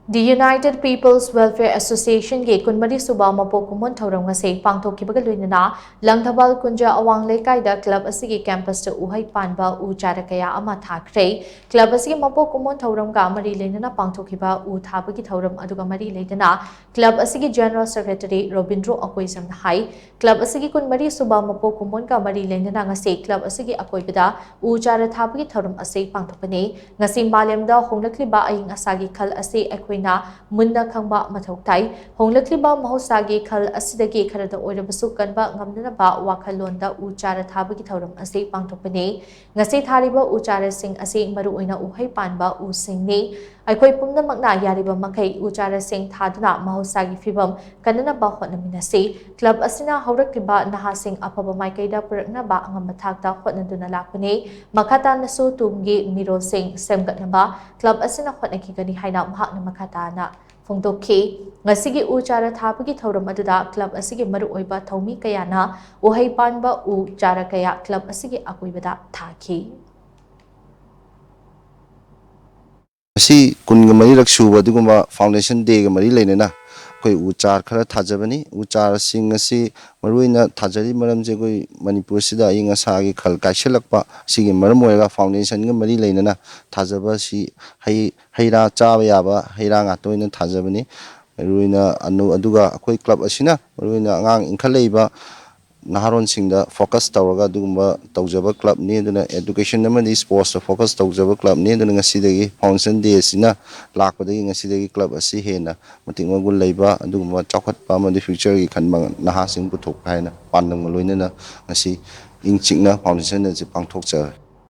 The United People's Welfare Association ge kunmari Shuba Mapok Kumon Thouram ngase Pangthokkhribaga LOINANA LANGTHABAL KUNJA AWANG LEIKAI da club asigi campus ta UHEI PANBA u CHARA kaya ama THAKHRE club asigi Mapok Kumon Thouram ga mari LEINANA Pangthokhiba u thabagi thauram aduga mari leidana club asigi General Secretary Robindro Akoisam hai club asigi kunmari Shuba Mapok Kumon ga mari LEINANA ngase club asigi akoibada u CHARA thabagi thauram ase pangthokpani ngasi malemda honglakliba aying asagi khal ase Munna Kangba Mathoktai, Honglakliba Mahosagi Kal Asidagi Karada Oirabasu Kanba Ngamnaba Wakalonda Uchara Tabaki Thauram Ase Pangthokpani, Ngase Thariba Uchara Sing Ase Maruina UHEI PANBA U Singni, Aikoi Pumna Magna Yariba Makai Uchara Sing Thaduna Mahosagi Fibam Kanana Bahotnaminase, Club Asina Horakliba Naha Sing Apaba Maikaida Puraknaba Angamatakta Hotnaduna Lakune, Makata Nasu Tumgi Miro Sing Semgatnaba, Club Asina Hotnakigani Haina Mahakna Makatana. Pangthokkhre ngasigi u chara thabagi thauram aduda club asigi maru oiba thaumi kayana UHEI PANBA u chara kaya club asigi akoibada thaki asi kun mari raksuba duguma foundation day ga mari leinana koi u char khara thajabani u char sing asi maruina thajari maram je koi manipur sida inga sa gi khal kaishalakpa sigi maram oiga foundation ga mari leinana thajaba si haira cha yaba haira nga toina thajabani maruina anu aduga koi club asina maruina angang inkhaleiba naharon singda focus tawraga dugumba tawjaba club ni duna education namani sports focus tawjaba club ni duna ngasidagi foundation day sina lakpadagi ngasidagi club asi hena matingma gul leiba dugumba chawkhatpa amadi future gi khanma naha sing puthok haina pandam loinana ngasi ingchingna foundation je pangthokcha